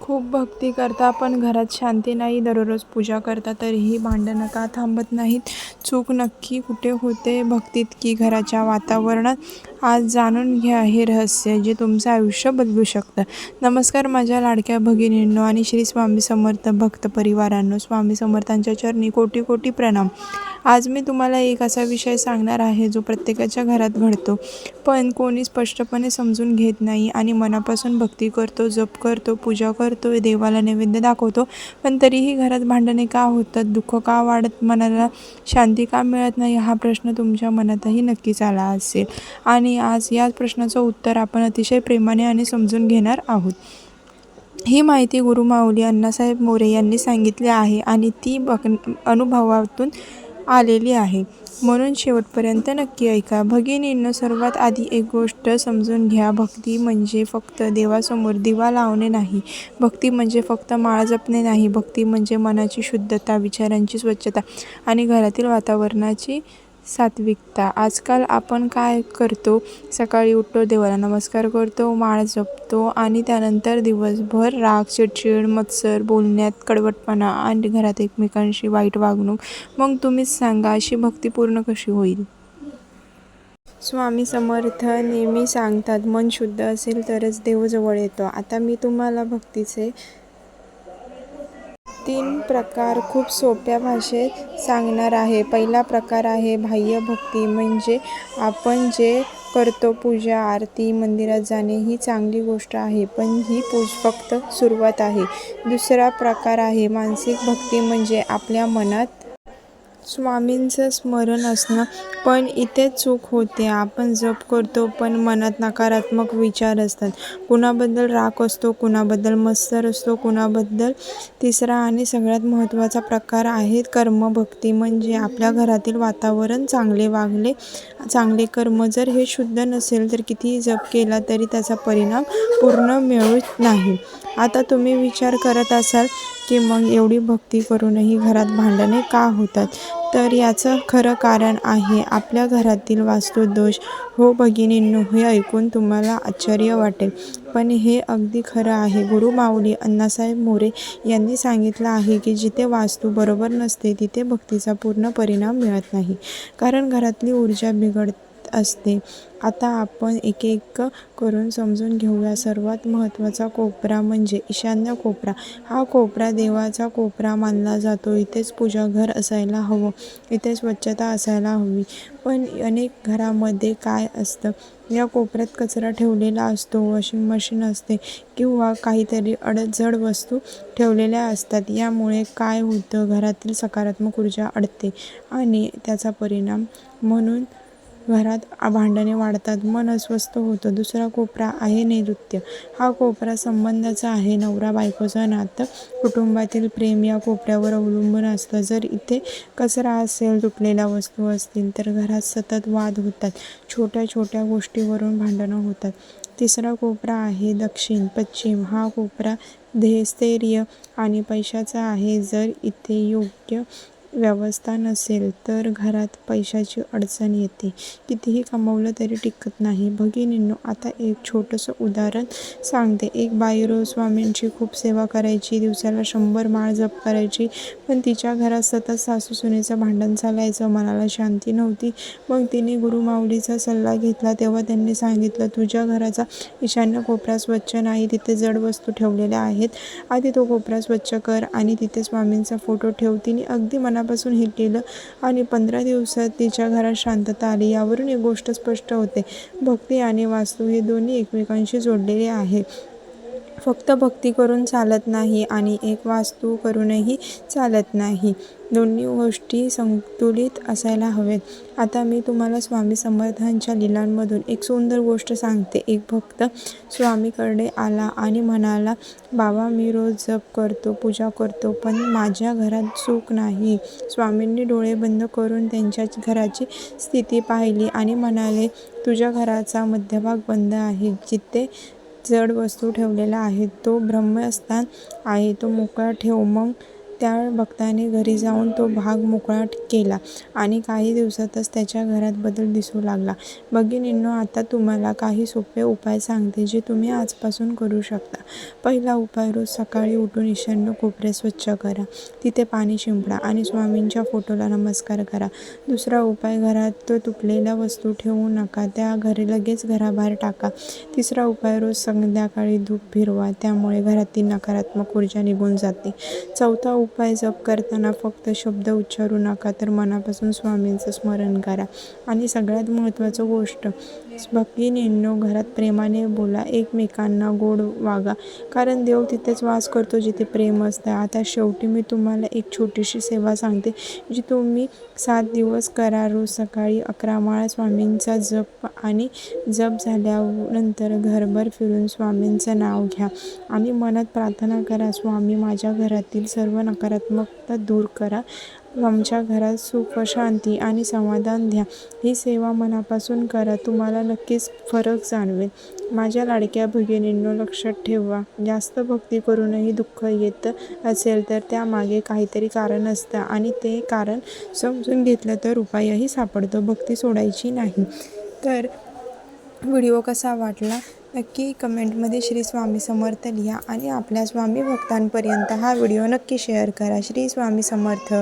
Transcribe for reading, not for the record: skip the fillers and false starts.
खूप भक्ती करता पण घरात शांती नाही. दररोज पूजा करता तरीही भांडणं का थांबत नाहीत? चूक नक्की कुठे होते, भक्तीत की घराच्या वातावरणात? आज जाणून घ्या हे रहस्य जे तुमचं आयुष्य बदलू शकतं. नमस्कार माझ्या लाडक्या भगिनींनो आणि श्री स्वामी समर्थ भक्त परिवारांनो. स्वामी समर्थांच्या चरणी कोटी कोटी प्रणाम. आज मी तुम्हाला एक असा विषय सांगणार आहे जो प्रत्येकाच्या घरात घडतो, पण कोणी स्पष्टपणे समजून घेत नाही. आणि मनापासून भक्ती करतो, जप करतो, पूजा करतो, देवाला नैवेद्य दाखवतो, पण तरीही घरात भांडणे का होतात? दुःख का वाढत? मनाला शांती का मिळत नाही? हा प्रश्न तुमच्या मनातही नक्कीच आला असेल. आणि आज याच प्रश्नाचं उत्तर आपण अतिशय प्रेमाने आणि समजून घेणार आहोत. ही माहिती गुरुमाऊली अण्णासाहेब मोरे यांनी सांगितली आहे आणि ती अनुभवातून आलेली आहे, म्हणून शेवटपर्यंत नक्की ऐका. भगिनींनो, सर्वात आधी एक गोष्ट समजून घ्या. भक्ती म्हणजे फक्त देवासमोर दिवा लावणे नाही. भक्ती म्हणजे फक्त माळ जपणे नाही. भक्ती म्हणजे मनाची शुद्धता, विचारांची स्वच्छता आणि घरातील वातावरणाची सात्विकता. आजकाल आपण काय करतो? सकाळी उठतो, देवाला नमस्कार करतो, माळ जपतो आणि त्यानंतर दिवसभर राग, चिडचिड, मत्सर, बोलण्यात कडवटपणा आणि घरात एकमेकांशी वाईट वागणूक. मग तुम्हीच सांगा, अशी भक्ती पूर्ण कशी होईल? स्वामी समर्थ नेहमी सांगतात, मन शुद्ध असेल तरच देव जवळ येतो. आता मी तुम्हाला भक्तीचे 3 प्रकार खूप सोप्या भाषेत सांगणार आहे. पहिला प्रकार आहे बाह्य भक्ती, म्हणजे आपण जे करतो, पूजा, आरती, मंदिरात जाणे ही चांगली गोष्ट आहे, पण ही फक्त सुरुवात आहे. दुसरा प्रकार आहे मानसिक भक्ती, म्हणजे आपल्या मनात स्वामींचं स्मरण असणं. पण इथे चूक होते. आपण जप करतो पण मनात नकारात्मक विचार असतात. कुणाबद्दल राग असतो, कुणाबद्दल मत्सर असतो, कुणाबद्दल. तिसरा आणि सगळ्यात महत्त्वाचा प्रकार आहे कर्मभक्ती, म्हणजे आपल्या घरातील वातावरण, चांगले कर्म जर हे शुद्ध नसेल तर कितीही जप केला तरी त्याचा परिणाम पूर्ण मिळत नाही. आता तुम्ही विचार करत असाल की मग एवढी भक्ती करूनही घरात भांडणे का होतात? तर याचं खरं कारण आहे आपल्या घरातील वास्तुदोष. हो भगिनींनो, हे ऐकून तुम्हाला आश्चर्य वाटेल, पण हे अगदी खरं आहे. गुरुमाऊली अण्णासाहेब मोरे यांनी सांगितलं आहे की जिथे वास्तू बरोबर नसते तिथे भक्तीचा पूर्ण परिणाम मिळत नाही, कारण घरातली ऊर्जा बिघडत असते. आता आपण एक एक करून समजून घेऊया. सर्वात महत्त्वाचा कोपरा म्हणजे ईशान्य कोपरा. हा कोपरा देवाचा कोपरा मानला जातो. इथेच पूजाघर असायला हवं, इथे स्वच्छता असायला हवी. पण अनेक घरामध्ये काय असतं, या कोपऱ्यात कचरा ठेवलेला असतो, वॉशिंग मशीन असते किंवा काहीतरी जड वस्तू ठेवलेल्या असतात. यामुळे काय होतं, घरातील सकारात्मक ऊर्जा अडते आणि त्याचा परिणाम म्हणून घरात भांडणे वाढतात, मन अस्वस्थ होतं. दुसरा कोपरा आहे नैऋत्य. हा कोपरा संबंधाचा आहे. नवरा बायकोचं नातं, कुटुंबातील प्रेम या कोपऱ्यावर अवलंबून असतं. जर इथे कचरा असेल, तुटलेल्या वस्तू असतील तर घरात सतत वाद होतात, छोट्या छोट्या गोष्टीवरून भांडणं होतात. तिसरा कोपरा आहे दक्षिण पश्चिम. हा कोपरा स्थैर्य आणि पैशाचा आहे. जर इथे योग्य व्यवस्था नसेल तर घरात पैशाची अडचण येते, कितीही कमवलं तरी टिकत नाही. भगिनींनो, आता एक छोटंसं उदाहरण सांगते. एक बाई रोज स्वामींची खूप सेवा करायची, दिवसाला 100 माळ जप करायची, पण तिच्या घरात सतत सासू सुनेचं भांडण चालायचं, मनाला शांती नव्हती. मग तिने गुरुमाऊलीचा सल्ला घेतला. तेव्हा त्यांनी सांगितलं, तुझ्या घराचा ईशान्य कोपरा स्वच्छ नाही, तिथे जड वस्तू ठेवलेल्या आहेत, आधी तो कोपरा स्वच्छ कर आणि तिथे स्वामींचा फोटो ठेव. तिने अगदी मनापासून हे केलं आणि 15 दिवसात तिच्या घरात शांतता आली. यावरून एक गोष्ट स्पष्ट होते, भक्ती आणि वास्तू हे दोन्ही एकमेकांशी जोडलेले आहे. फक्त भक्ती करून चालत नाही आणि एक वास्तू करूनही चालत नाही. दोन्ही गोष्टी संतुलित असायला हवेत. आता मी तुम्हाला स्वामी समर्थांच्या लीलांमधून एक सुंदर गोष्ट सांगते. एक भक्त स्वामीकडे आला आणि म्हणाला, बाबा, मी रोज जप करतो, पूजा करतो, पण माझ्या घरात सुख नाही. स्वामींनी डोळे बंद करून त्यांच्या घराची स्थिती पाहिली आणि म्हणाले, तुझ्या घराचा मध्यभाग बंद आहे, जिथे जड वस्तू ठेवलेल्या आहेत, तो ब्रह्मस्थान आहे, तो मोकळा ठेव. मग त्या भक्ताने घरी जाऊन तो भाग मोकळा केला आणि काही दिवसातच त्याच्या घरात बदल दिसू लागला. भगिनींनो, आता तुम्हाला काही सोपे उपाय सांगते जे तुम्ही आजपासून करू शकता. पहिला उपाय, रोज सकाळी उठून ईशान्य कोपरे स्वच्छ करा. तिथे पाणी शिंपडा आणि स्वामींच्या फोटोला नमस्कार करा. दुसरा उपाय, घरात तुटलेल्या वस्तू ठेवू नका, त्या लगेच घराबाहेर टाका. तिसरा उपाय, रोज संध्याकाळी धूप फिरवा, त्यामुळे घरातील नकारात्मक ऊर्जा निघून जाते. चौथा उपाय, जप करताना फक्त शब्द उच्चारू नका, तर मनापासून स्वामींचं स्मरण करा. आणि सगळ्यात महत्त्वाची गोष्ट भगिनींनो, घरात प्रेमाने बोला, एकमेकांना गोड वागा, कारण देव तिथेच वास करतो जिथे प्रेम असतं. आता शेवटी मी तुम्हाला एक छोटीशी सेवा सांगते जी तुम्ही 7 दिवस करा. रोज सकाळी 11 माळा स्वामींचा जप आणि जप झाल्यानंतर घरभर फिरून स्वामींचं नाव घ्या आणि मनात प्रार्थना करा, स्वामी माझ्या घरातील सर्व नकारात्मकता दूर करा, आमच्या घरात सुख, शांती आणि समाधान द्या. ही सेवा मनापासून करा, तुम्हाला नक्कीच फरक जाणवेल. माझ्या लाडक्या भगिनींनो, लक्षात ठेवा, जास्त भक्ती करूनही दुःख येत असेल तर त्यामागे काहीतरी कारण असतं आणि ते कारण समजून घेतलं तर उपायही सापडतो. भक्ती सोडायची नाही. तर व्हिडिओ कसा वाटला नक्की कमेंटमध्ये श्री स्वामी समर्थ लिहा आणि आपल्या स्वामी भक्तांपर्यंत हा व्हिडिओ नक्की शेअर करा. श्री स्वामी समर्थ.